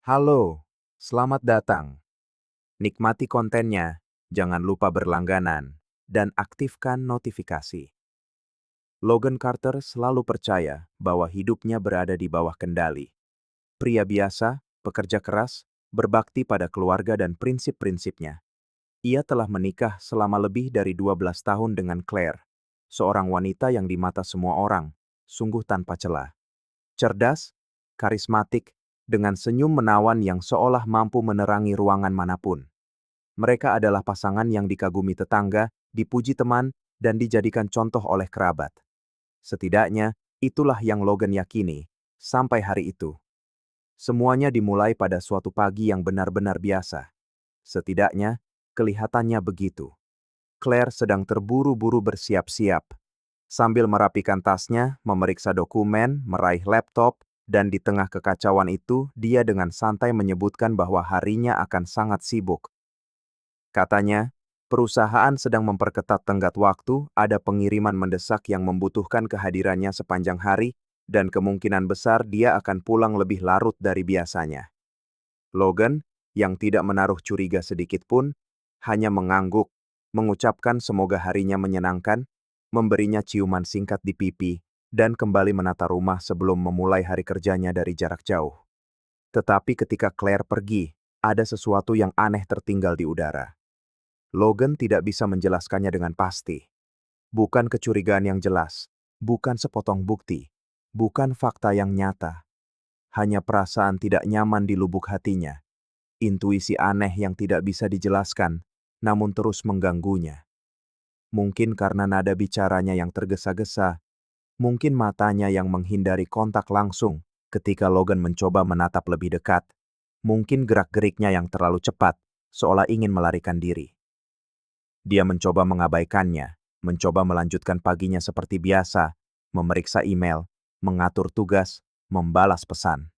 Halo, selamat datang. Nikmati kontennya, jangan lupa berlangganan, dan aktifkan notifikasi. Logan Carter selalu percaya bahwa hidupnya berada di bawah kendali. Pria biasa, pekerja keras, berbakti pada keluarga dan prinsip-prinsipnya. Ia telah menikah selama lebih dari 12 tahun dengan Claire, seorang wanita yang di mata semua orang, sungguh tanpa celah. Cerdas, karismatik, dengan senyum menawan yang seolah mampu menerangi ruangan manapun. Mereka adalah pasangan yang dikagumi tetangga, dipuji teman, dan dijadikan contoh oleh kerabat. Setidaknya, itulah yang Logan yakini, sampai hari itu. Semuanya dimulai pada suatu pagi yang benar-benar biasa. Setidaknya, kelihatannya begitu. Claire sedang terburu-buru bersiap-siap. Sambil merapikan tasnya, memeriksa dokumen, meraih laptop, dan di tengah kekacauan itu, dia dengan santai menyebutkan bahwa harinya akan sangat sibuk. Katanya, perusahaan sedang memperketat tenggat waktu, ada pengiriman mendesak yang membutuhkan kehadirannya sepanjang hari, dan kemungkinan besar dia akan pulang lebih larut dari biasanya. Logan, yang tidak menaruh curiga sedikit pun, hanya mengangguk, mengucapkan semoga harinya menyenangkan, memberinya ciuman singkat di pipi, dan kembali menata rumah sebelum memulai hari kerjanya dari jarak jauh. Tetapi ketika Claire pergi, ada sesuatu yang aneh tertinggal di udara. Logan tidak bisa menjelaskannya dengan pasti. Bukan kecurigaan yang jelas, bukan sepotong bukti, bukan fakta yang nyata. Hanya perasaan tidak nyaman di lubuk hatinya. Intuisi aneh yang tidak bisa dijelaskan, namun terus mengganggunya. Mungkin karena nada bicaranya yang tergesa-gesa, mungkin matanya yang menghindari kontak langsung ketika Logan mencoba menatap lebih dekat, mungkin gerak-geriknya yang terlalu cepat, seolah ingin melarikan diri. Dia mencoba mengabaikannya, mencoba melanjutkan paginya seperti biasa, memeriksa email, mengatur tugas, membalas pesan.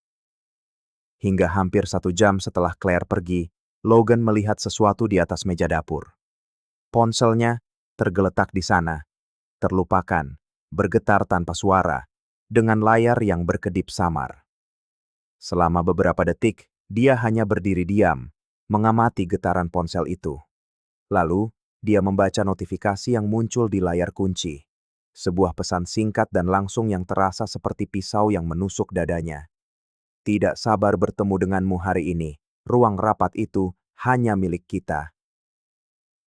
Hingga hampir 1 jam setelah Claire pergi, Logan melihat sesuatu di atas meja dapur. Ponselnya tergeletak di sana, terlupakan, bergetar tanpa suara, dengan layar yang berkedip samar. Selama beberapa detik, dia hanya berdiri diam, mengamati getaran ponsel itu. Lalu, dia membaca notifikasi yang muncul di layar kunci. Sebuah pesan singkat dan langsung yang terasa seperti pisau yang menusuk dadanya. Tidak sabar bertemu denganmu hari ini. Ruang rapat itu hanya milik kita.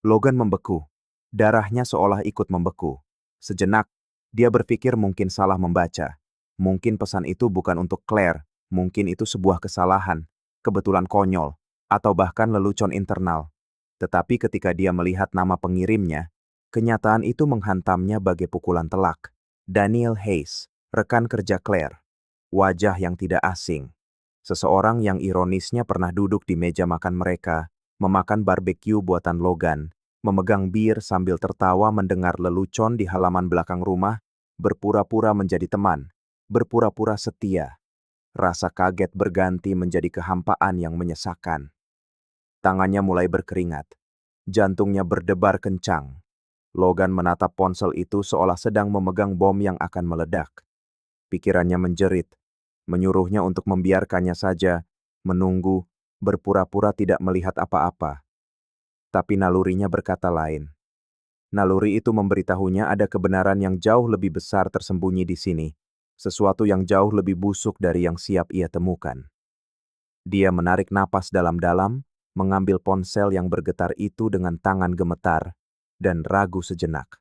Logan membeku. Darahnya seolah ikut membeku. Sejenak, dia berpikir mungkin salah membaca. Mungkin pesan itu bukan untuk Claire. Mungkin itu sebuah kesalahan, kebetulan konyol, atau bahkan lelucon internal. Tetapi ketika dia melihat nama pengirimnya, kenyataan itu menghantamnya bagai pukulan telak. Daniel Hayes, rekan kerja Claire. Wajah yang tidak asing. Seseorang yang ironisnya pernah duduk di meja makan mereka, memakan barbeque buatan Logan, memegang bir sambil tertawa mendengar lelucon di halaman belakang rumah, berpura-pura menjadi teman, berpura-pura setia. Rasa kaget berganti menjadi kehampaan yang menyesakan. Tangannya mulai berkeringat. Jantungnya berdebar kencang. Logan menatap ponsel itu seolah sedang memegang bom yang akan meledak. Pikirannya menjerit, menyuruhnya untuk membiarkannya saja, menunggu, berpura-pura tidak melihat apa-apa. Tapi nalurinya berkata lain. Naluri itu memberitahunya ada kebenaran yang jauh lebih besar tersembunyi di sini, sesuatu yang jauh lebih busuk dari yang siap ia temukan. Dia menarik napas dalam-dalam, mengambil ponsel yang bergetar itu dengan tangan gemetar, dan ragu sejenak.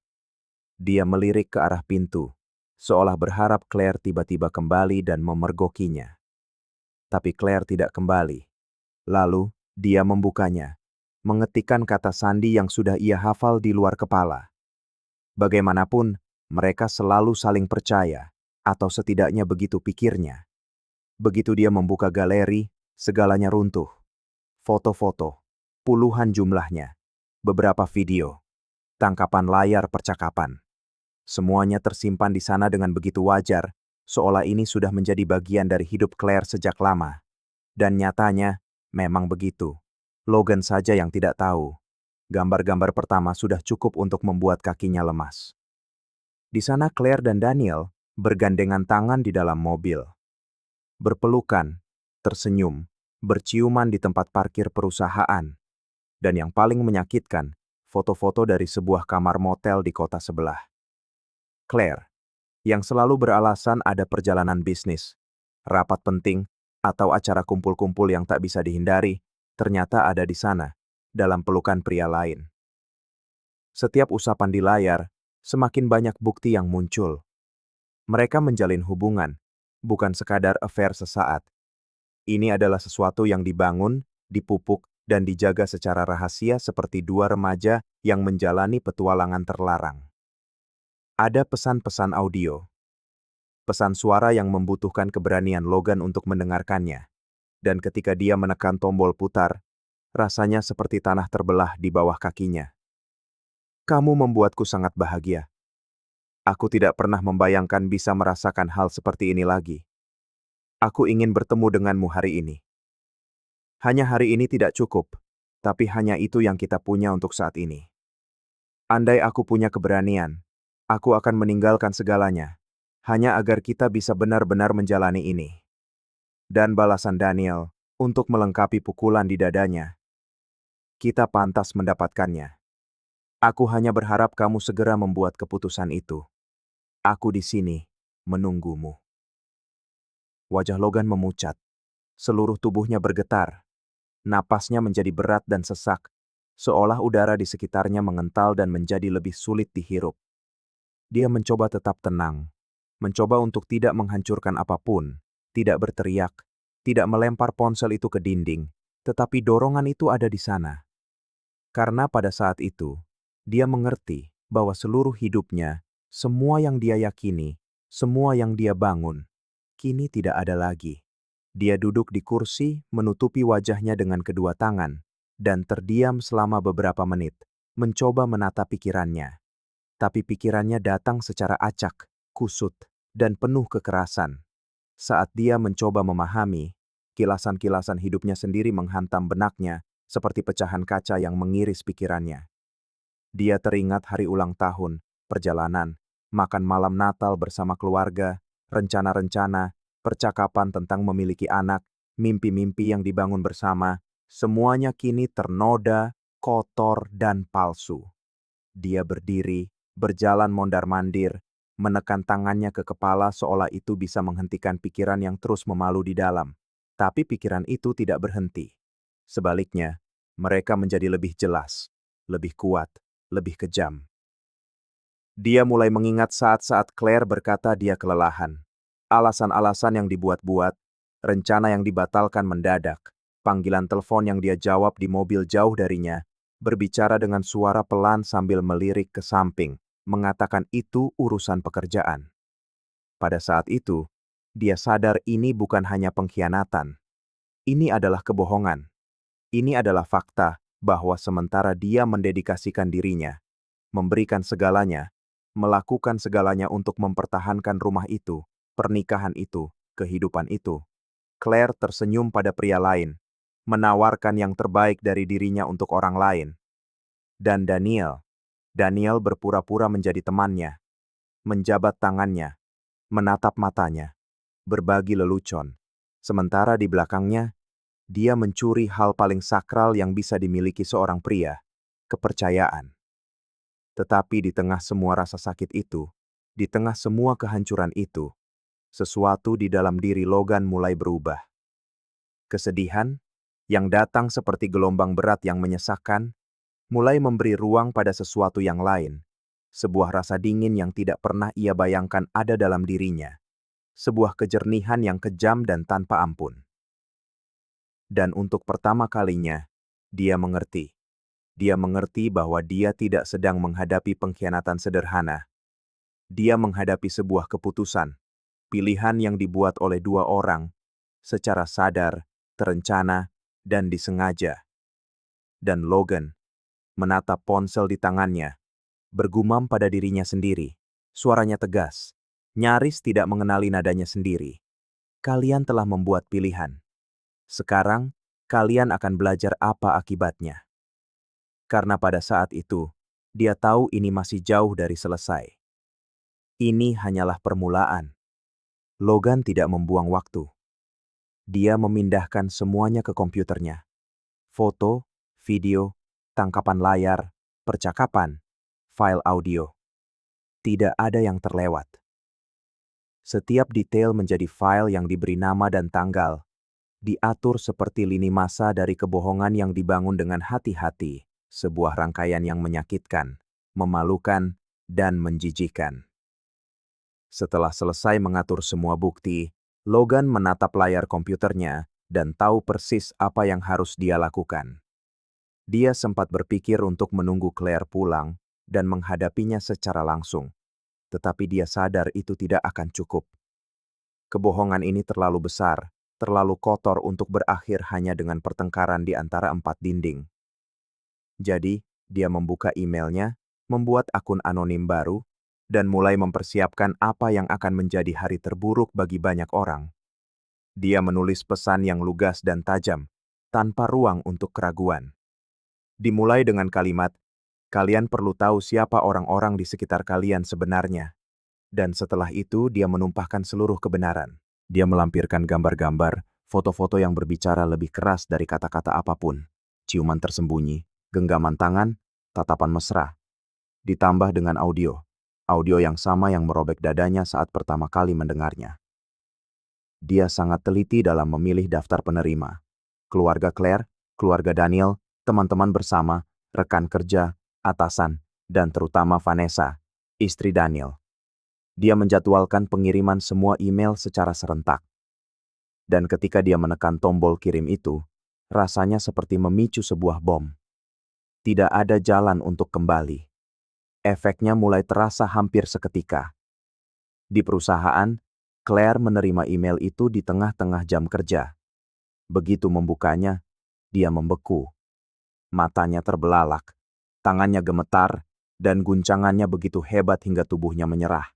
Dia melirik ke arah pintu, seolah berharap Claire tiba-tiba kembali dan memergokinya. Tapi Claire tidak kembali. Lalu, dia membukanya, mengetikkan kata sandi yang sudah ia hafal di luar kepala. Bagaimanapun, mereka selalu saling percaya, atau setidaknya begitu pikirnya. Begitu dia membuka galeri, segalanya runtuh. Foto-foto, puluhan jumlahnya, beberapa video, tangkapan layar percakapan. Semuanya tersimpan di sana dengan begitu wajar, seolah ini sudah menjadi bagian dari hidup Claire sejak lama. Dan nyatanya, memang begitu. Logan saja yang tidak tahu. Gambar-gambar pertama sudah cukup untuk membuat kakinya lemas. Di sana Claire dan Daniel bergandengan tangan di dalam mobil. Berpelukan, tersenyum, berciuman di tempat parkir perusahaan, dan yang paling menyakitkan, foto-foto dari sebuah kamar motel di kota sebelah. Claire, yang selalu beralasan ada perjalanan bisnis, rapat penting, atau acara kumpul-kumpul yang tak bisa dihindari, ternyata ada di sana, dalam pelukan pria lain. Setiap usapan di layar, semakin banyak bukti yang muncul. Mereka menjalin hubungan, bukan sekadar affair sesaat. Ini adalah sesuatu yang dibangun, dipupuk, dan dijaga secara rahasia seperti dua remaja yang menjalani petualangan terlarang. Ada pesan-pesan audio, pesan suara yang membutuhkan keberanian Logan untuk mendengarkannya. Dan ketika dia menekan tombol putar, rasanya seperti tanah terbelah di bawah kakinya. Kamu membuatku sangat bahagia. Aku tidak pernah membayangkan bisa merasakan hal seperti ini lagi. Aku ingin bertemu denganmu hari ini. Hanya hari ini tidak cukup, tapi hanya itu yang kita punya untuk saat ini. Andai aku punya keberanian, aku akan meninggalkan segalanya, hanya agar kita bisa benar-benar menjalani ini. Dan balasan Daniel, untuk melengkapi pukulan di dadanya. Kita pantas mendapatkannya. Aku hanya berharap kamu segera membuat keputusan itu. Aku di sini, menunggumu. Wajah Logan memucat. Seluruh tubuhnya bergetar. Napasnya menjadi berat dan sesak, seolah udara di sekitarnya mengental dan menjadi lebih sulit dihirup. Dia mencoba tetap tenang, mencoba untuk tidak menghancurkan apapun, tidak berteriak, tidak melempar ponsel itu ke dinding, tetapi dorongan itu ada di sana. Karena pada saat itu, dia mengerti bahwa seluruh hidupnya, semua yang dia yakini, semua yang dia bangun, kini tidak ada lagi. Dia duduk di kursi, menutupi wajahnya dengan kedua tangan, dan terdiam selama beberapa menit, mencoba menata pikirannya. Tapi pikirannya datang secara acak, kusut, dan penuh kekerasan. Saat dia mencoba memahami, kilasan-kilasan hidupnya sendiri menghantam benaknya, seperti pecahan kaca yang mengiris pikirannya. Dia teringat hari ulang tahun, perjalanan, makan malam Natal bersama keluarga, rencana-rencana, percakapan tentang memiliki anak, mimpi-mimpi yang dibangun bersama, semuanya kini ternoda, kotor, dan palsu. Dia berdiri, berjalan mondar-mandir, menekan tangannya ke kepala seolah itu bisa menghentikan pikiran yang terus memalu di dalam. Tapi pikiran itu tidak berhenti. Sebaliknya, mereka menjadi lebih jelas, lebih kuat, lebih kejam. Dia mulai mengingat saat-saat Claire berkata dia kelelahan. Alasan-alasan yang dibuat-buat, rencana yang dibatalkan mendadak, panggilan telepon yang dia jawab di mobil jauh darinya, berbicara dengan suara pelan sambil melirik ke samping, mengatakan itu urusan pekerjaan. Pada saat itu, dia sadar ini bukan hanya pengkhianatan. Ini adalah kebohongan. Ini adalah fakta bahwa sementara dia mendedikasikan dirinya, memberikan segalanya, melakukan segalanya untuk mempertahankan rumah itu, pernikahan itu, kehidupan itu, Claire tersenyum pada pria lain, menawarkan yang terbaik dari dirinya untuk orang lain. Dan Daniel berpura-pura menjadi temannya, menjabat tangannya, menatap matanya, berbagi lelucon. Sementara di belakangnya, dia mencuri hal paling sakral yang bisa dimiliki seorang pria, kepercayaan. Tetapi di tengah semua rasa sakit itu, di tengah semua kehancuran itu, sesuatu di dalam diri Logan mulai berubah. Kesedihan, yang datang seperti gelombang berat yang menyesakkan, mulai memberi ruang pada sesuatu yang lain. Sebuah rasa dingin yang tidak pernah ia bayangkan ada dalam dirinya. Sebuah kejernihan yang kejam dan tanpa ampun. Dan untuk pertama kalinya, dia mengerti. Dia mengerti bahwa dia tidak sedang menghadapi pengkhianatan sederhana. Dia menghadapi sebuah keputusan, pilihan yang dibuat oleh dua orang, secara sadar, terencana, dan disengaja. Dan Logan menatap ponsel di tangannya, bergumam pada dirinya sendiri. Suaranya tegas, nyaris tidak mengenali nadanya sendiri. Kalian telah membuat pilihan. Sekarang, kalian akan belajar apa akibatnya. Karena pada saat itu, dia tahu ini masih jauh dari selesai. Ini hanyalah permulaan. Logan tidak membuang waktu. Dia memindahkan semuanya ke komputernya. Foto, video, tangkapan layar, percakapan, file audio. Tidak ada yang terlewat. Setiap detail menjadi file yang diberi nama dan tanggal, diatur seperti lini masa dari kebohongan yang dibangun dengan hati-hati, sebuah rangkaian yang menyakitkan, memalukan, dan menjijikan. Setelah selesai mengatur semua bukti, Logan menatap layar komputernya dan tahu persis apa yang harus dia lakukan. Dia sempat berpikir untuk menunggu Claire pulang dan menghadapinya secara langsung, tetapi dia sadar itu tidak akan cukup. Kebohongan ini terlalu besar, terlalu kotor untuk berakhir hanya dengan pertengkaran di antara 4 dinding. Jadi, dia membuka emailnya, membuat akun anonim baru, dan mulai mempersiapkan apa yang akan menjadi hari terburuk bagi banyak orang. Dia menulis pesan yang lugas dan tajam, tanpa ruang untuk keraguan. Dimulai dengan kalimat, "Kalian perlu tahu siapa orang-orang di sekitar kalian sebenarnya." Dan setelah itu dia menumpahkan seluruh kebenaran. Dia melampirkan gambar-gambar, foto-foto yang berbicara lebih keras dari kata-kata apapun. Ciuman tersembunyi, genggaman tangan, tatapan mesra. Ditambah dengan audio. Audio yang sama yang merobek dadanya saat pertama kali mendengarnya. Dia sangat teliti dalam memilih daftar penerima. Keluarga Claire, keluarga Daniel, teman-teman bersama, rekan kerja, atasan, dan terutama Vanessa, istri Daniel. Dia menjadwalkan pengiriman semua email secara serentak. Dan ketika dia menekan tombol kirim itu, rasanya seperti memicu sebuah bom. Tidak ada jalan untuk kembali. Efeknya mulai terasa hampir seketika. Di perusahaan, Claire menerima email itu di tengah-tengah jam kerja. Begitu membukanya, dia membeku. Matanya terbelalak, tangannya gemetar, dan guncangannya begitu hebat hingga tubuhnya menyerah.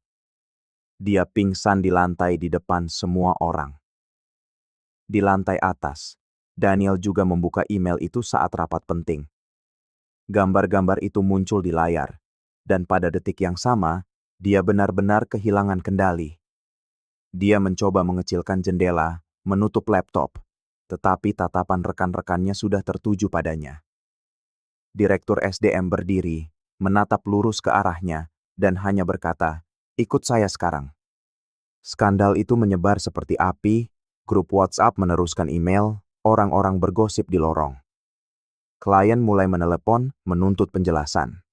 Dia pingsan di lantai di depan semua orang. Di lantai atas, Daniel juga membuka email itu saat rapat penting. Gambar-gambar itu muncul di layar, dan pada detik yang sama, dia benar-benar kehilangan kendali. Dia mencoba mengecilkan jendela, menutup laptop, tetapi tatapan rekan-rekannya sudah tertuju padanya. Direktur SDM berdiri, menatap lurus ke arahnya, dan hanya berkata, "Ikut saya sekarang." Skandal itu menyebar seperti api, grup WhatsApp meneruskan email, orang-orang bergosip di lorong. Klien mulai menelepon, menuntut penjelasan.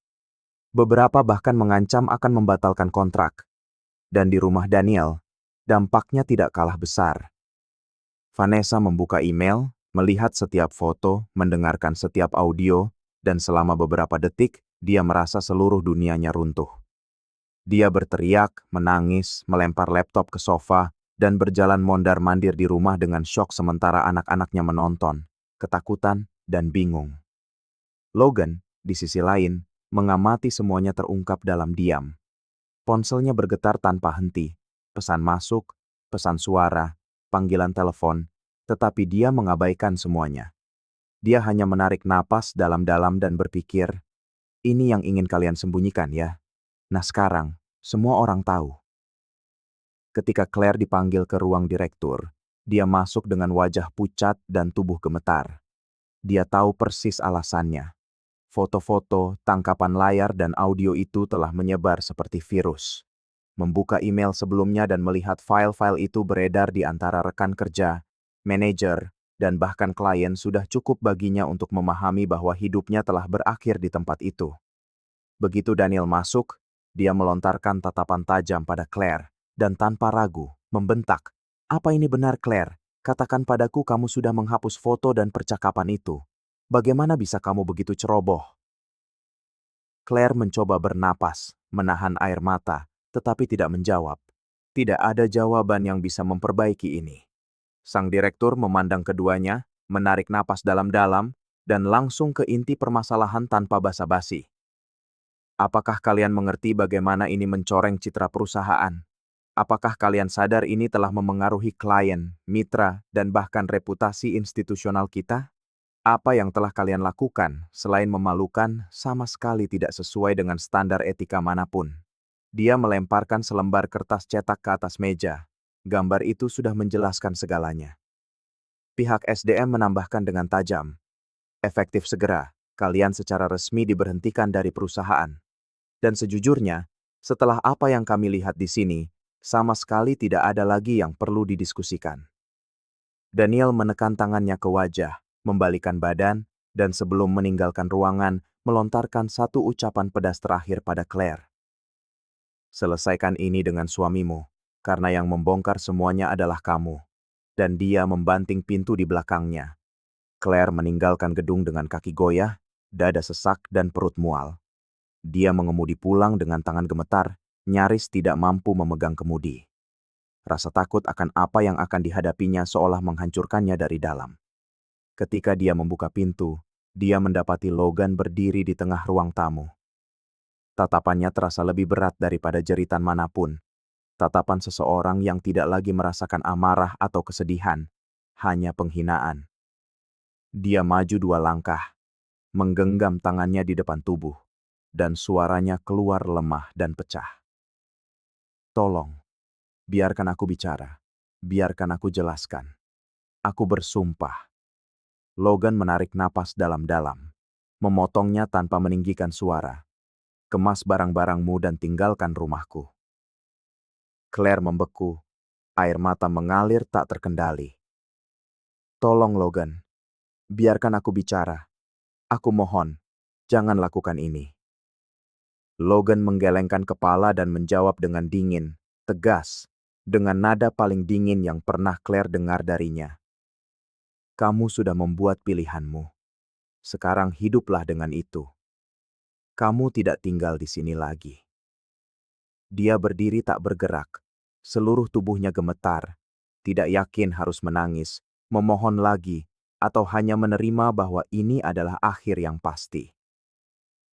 Beberapa bahkan mengancam akan membatalkan kontrak. Dan di rumah Daniel, dampaknya tidak kalah besar. Vanessa membuka email, melihat setiap foto, mendengarkan setiap audio, dan selama beberapa detik, dia merasa seluruh dunianya runtuh. Dia berteriak, menangis, melempar laptop ke sofa, dan berjalan mondar-mandir di rumah dengan syok sementara anak-anaknya menonton, ketakutan, dan bingung. Logan, di sisi lain, mengamati semuanya terungkap dalam diam. Ponselnya bergetar tanpa henti, pesan masuk, pesan suara, panggilan telepon, tetapi dia mengabaikan semuanya. Dia hanya menarik napas dalam-dalam dan berpikir, "Ini yang ingin kalian sembunyikan ya? Nah sekarang, semua orang tahu." Ketika Claire dipanggil ke ruang direktur, dia masuk dengan wajah pucat dan tubuh gemetar. Dia tahu persis alasannya. Foto-foto, tangkapan layar, dan audio itu telah menyebar seperti virus. Membuka email sebelumnya dan melihat file-file itu beredar di antara rekan kerja, manajer, dan bahkan klien sudah cukup baginya untuk memahami bahwa hidupnya telah berakhir di tempat itu. Begitu Daniel masuk, dia melontarkan tatapan tajam pada Claire, dan tanpa ragu, membentak, "Apa ini benar Claire? Katakan padaku kamu sudah menghapus foto dan percakapan itu. Bagaimana bisa kamu begitu ceroboh?" Claire mencoba bernapas, menahan air mata, tetapi tidak menjawab. Tidak ada jawaban yang bisa memperbaiki ini. Sang direktur memandang keduanya, menarik napas dalam-dalam, dan langsung ke inti permasalahan tanpa basa-basi. "Apakah kalian mengerti bagaimana ini mencoreng citra perusahaan? Apakah kalian sadar ini telah memengaruhi klien, mitra, dan bahkan reputasi institusional kita? Apa yang telah kalian lakukan, selain memalukan, sama sekali tidak sesuai dengan standar etika manapun." Dia melemparkan selembar kertas cetak ke atas meja. Gambar itu sudah menjelaskan segalanya. Pihak SDM menambahkan dengan tajam. Efektif segera, kalian secara resmi diberhentikan dari perusahaan. Dan sejujurnya, setelah apa yang kami lihat di sini, sama sekali tidak ada lagi yang perlu didiskusikan. Daniel menekan tangannya ke wajah, membalikan badan, dan sebelum meninggalkan ruangan, melontarkan satu ucapan pedas terakhir pada Claire. Selesaikan ini dengan suamimu, karena yang membongkar semuanya adalah kamu. Dan dia membanting pintu di belakangnya. Claire meninggalkan gedung dengan kaki goyah, dada sesak dan perut mual. Dia mengemudi pulang dengan tangan gemetar, nyaris tidak mampu memegang kemudi. Rasa takut akan apa yang akan dihadapinya seolah menghancurkannya dari dalam. Ketika dia membuka pintu, dia mendapati Logan berdiri di tengah ruang tamu. Tatapannya terasa lebih berat daripada jeritan manapun. Tatapan seseorang yang tidak lagi merasakan amarah atau kesedihan, hanya penghinaan. Dia maju 2 langkah, menggenggam tangannya di depan tubuh, dan suaranya keluar lemah dan pecah. Tolong, biarkan aku bicara. Biarkan aku jelaskan. Aku bersumpah. Logan menarik napas dalam-dalam, memotongnya tanpa meninggikan suara. Kemas barang-barangmu dan tinggalkan rumahku. Claire membeku, air mata mengalir tak terkendali. Tolong Logan, biarkan aku bicara. Aku mohon, jangan lakukan ini. Logan menggelengkan kepala dan menjawab dengan dingin, tegas, dengan nada paling dingin yang pernah Claire dengar darinya. Kamu sudah membuat pilihanmu. Sekarang hiduplah dengan itu. Kamu tidak tinggal di sini lagi. Dia berdiri tak bergerak. Seluruh tubuhnya gemetar. Tidak yakin harus menangis, memohon lagi, atau hanya menerima bahwa ini adalah akhir yang pasti.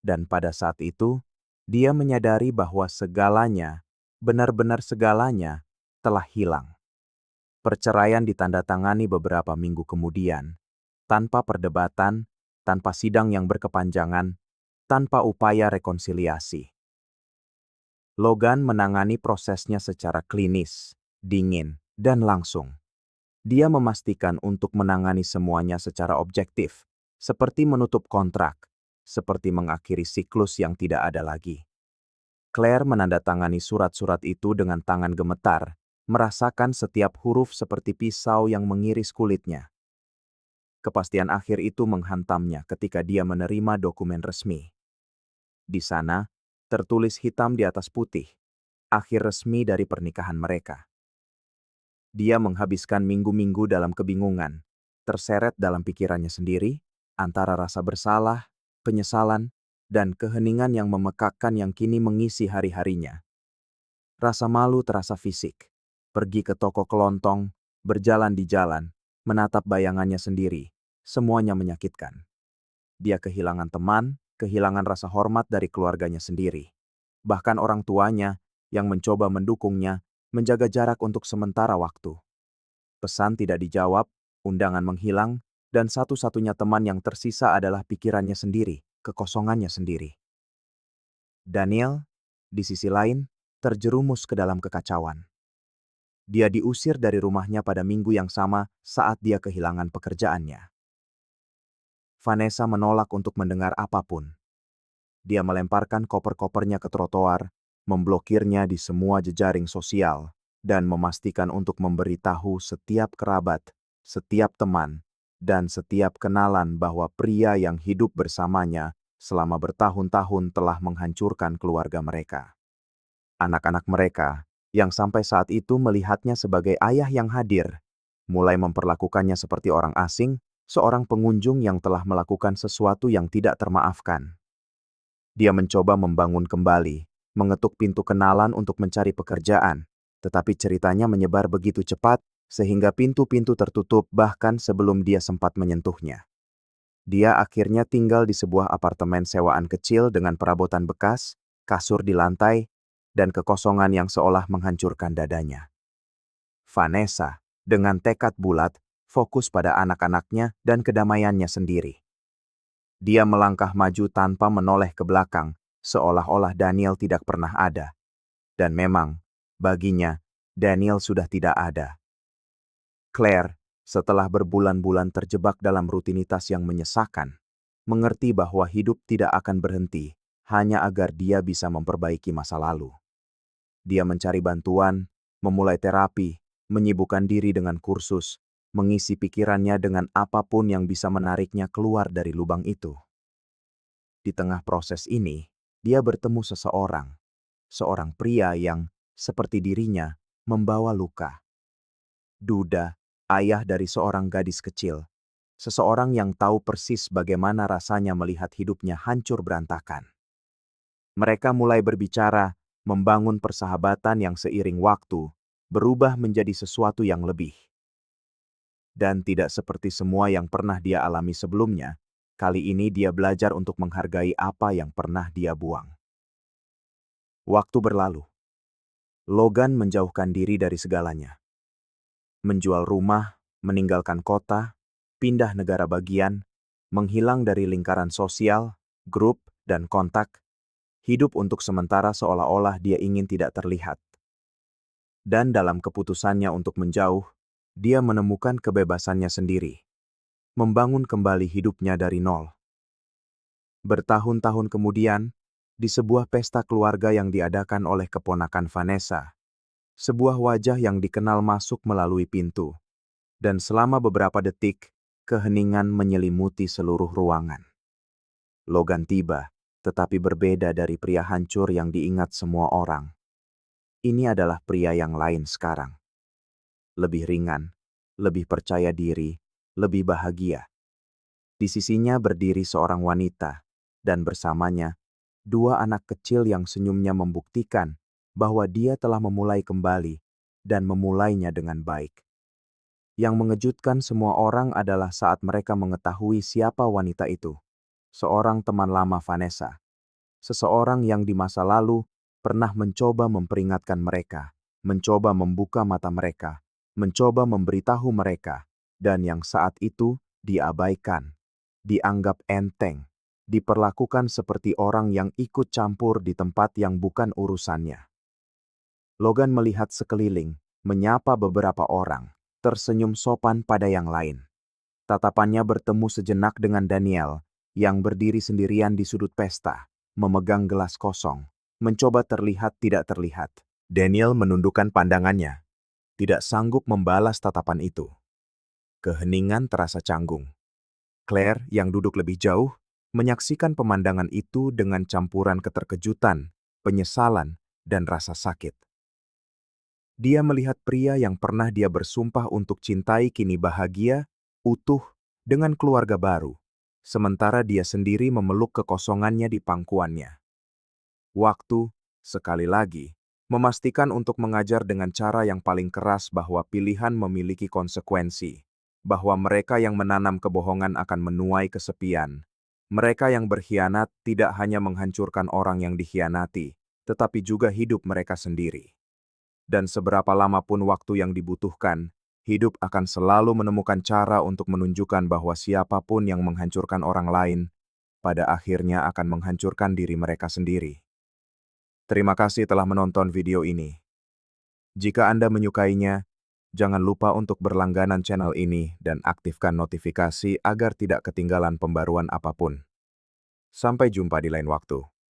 Dan pada saat itu, dia menyadari bahwa segalanya, benar-benar segalanya, telah hilang. Perceraian ditandatangani beberapa minggu kemudian, tanpa perdebatan, tanpa sidang yang berkepanjangan, tanpa upaya rekonsiliasi. Logan menangani prosesnya secara klinis, dingin, dan langsung. Dia memastikan untuk menangani semuanya secara objektif, seperti menutup kontrak, seperti mengakhiri siklus yang tidak ada lagi. Claire menandatangani surat-surat itu dengan tangan gemetar, merasakan setiap huruf seperti pisau yang mengiris kulitnya. Kepastian akhir itu menghantamnya ketika dia menerima dokumen resmi. Di sana, tertulis hitam di atas putih, akhir resmi dari pernikahan mereka. Dia menghabiskan minggu-minggu dalam kebingungan, terseret dalam pikirannya sendiri, antara rasa bersalah, penyesalan, dan keheningan yang memekakkan yang kini mengisi hari-harinya. Rasa malu terasa fisik. Pergi ke toko kelontong, berjalan di jalan, menatap bayangannya sendiri, semuanya menyakitkan. Dia kehilangan teman, kehilangan rasa hormat dari keluarganya sendiri. Bahkan orang tuanya yang mencoba mendukungnya, menjaga jarak untuk sementara waktu. Pesan tidak dijawab, undangan menghilang, dan satu-satunya teman yang tersisa adalah pikirannya sendiri, kekosongannya sendiri. Daniel, di sisi lain, terjerumus ke dalam kekacauan. Dia diusir dari rumahnya pada minggu yang sama saat dia kehilangan pekerjaannya. Vanessa menolak untuk mendengar apapun. Dia melemparkan koper-kopernya ke trotoar, memblokirnya di semua jejaring sosial, dan memastikan untuk memberitahu setiap kerabat, setiap teman, dan setiap kenalan bahwa pria yang hidup bersamanya selama bertahun-tahun telah menghancurkan keluarga mereka. Anak-anak mereka, yang sampai saat itu melihatnya sebagai ayah yang hadir, mulai memperlakukannya seperti orang asing, seorang pengunjung yang telah melakukan sesuatu yang tidak termaafkan. Dia mencoba membangun kembali, mengetuk pintu kenalan untuk mencari pekerjaan, tetapi ceritanya menyebar begitu cepat sehingga pintu-pintu tertutup bahkan sebelum dia sempat menyentuhnya. Dia akhirnya tinggal di sebuah apartemen sewaan kecil dengan perabotan bekas, kasur di lantai, dan kekosongan yang seolah menghancurkan dadanya. Vanessa, dengan tekad bulat, fokus pada anak-anaknya dan kedamaiannya sendiri. Dia melangkah maju tanpa menoleh ke belakang, seolah-olah Daniel tidak pernah ada. Dan memang, baginya, Daniel sudah tidak ada. Claire, Setelah berbulan-bulan terjebak dalam rutinitas yang menyesakan, mengerti bahwa hidup tidak akan berhenti hanya agar dia bisa memperbaiki masa lalu. Dia mencari bantuan, memulai terapi, menyibukkan diri dengan kursus, mengisi pikirannya dengan apapun yang bisa menariknya keluar dari lubang itu. Di tengah proses ini, dia bertemu seseorang, seorang pria yang, seperti dirinya, membawa luka. Duda, ayah dari seorang gadis kecil, seseorang yang tahu persis bagaimana rasanya melihat hidupnya hancur berantakan. Mereka mulai berbicara, membangun persahabatan yang seiring waktu berubah menjadi sesuatu yang lebih. Dan tidak seperti semua yang pernah dia alami sebelumnya, kali ini dia belajar untuk menghargai apa yang pernah dia buang. Waktu berlalu. Logan menjauhkan diri dari segalanya. Menjual rumah, meninggalkan kota, pindah negara bagian, menghilang dari lingkaran sosial, grup, dan kontak, hidup untuk sementara seolah-olah dia ingin tidak terlihat. Dan dalam keputusannya untuk menjauh, dia menemukan kebebasannya sendiri, membangun kembali hidupnya dari nol. Bertahun-tahun kemudian, di sebuah pesta keluarga yang diadakan oleh keponakan Vanessa, sebuah wajah yang dikenal masuk melalui pintu, dan selama beberapa detik, keheningan menyelimuti seluruh ruangan. Logan tiba, tetapi berbeda dari pria hancur yang diingat semua orang. Ini adalah pria yang lain sekarang. Lebih ringan, lebih percaya diri, lebih bahagia. Di sisinya berdiri seorang wanita, dan bersamanya, dua anak kecil yang senyumnya membuktikan bahwa dia telah memulai kembali dan memulainya dengan baik. Yang mengejutkan semua orang adalah saat mereka mengetahui siapa wanita itu. Seorang teman lama Vanessa. Seseorang yang di masa lalu pernah mencoba memperingatkan mereka, mencoba membuka mata mereka, mencoba memberitahu mereka, dan yang saat itu diabaikan, dianggap enteng, diperlakukan seperti orang yang ikut campur di tempat yang bukan urusannya. Logan melihat sekeliling, menyapa beberapa orang, tersenyum sopan pada yang lain. Tatapannya bertemu sejenak dengan Daniel, yang berdiri sendirian di sudut pesta, memegang gelas kosong, mencoba terlihat tidak terlihat. Daniel menundukkan pandangannya, tidak sanggup membalas tatapan itu. Keheningan terasa canggung. Claire, yang duduk lebih jauh, menyaksikan pemandangan itu dengan campuran keterkejutan, penyesalan, dan rasa sakit. Dia melihat pria yang pernah dia bersumpah untuk cintai kini bahagia, utuh, dengan keluarga baru, sementara dia sendiri memeluk kekosongannya di pangkuannya. Waktu, sekali lagi, memastikan untuk mengajar dengan cara yang paling keras bahwa pilihan memiliki konsekuensi, bahwa mereka yang menanam kebohongan akan menuai kesepian. Mereka yang berkhianat tidak hanya menghancurkan orang yang dikhianati, tetapi juga hidup mereka sendiri. Dan seberapa lama pun waktu yang dibutuhkan, hidup akan selalu menemukan cara untuk menunjukkan bahwa siapapun yang menghancurkan orang lain, pada akhirnya akan menghancurkan diri mereka sendiri. Terima kasih telah menonton video ini. Jika Anda menyukainya, jangan lupa untuk berlangganan channel ini dan aktifkan notifikasi agar tidak ketinggalan pembaruan apapun. Sampai jumpa di lain waktu.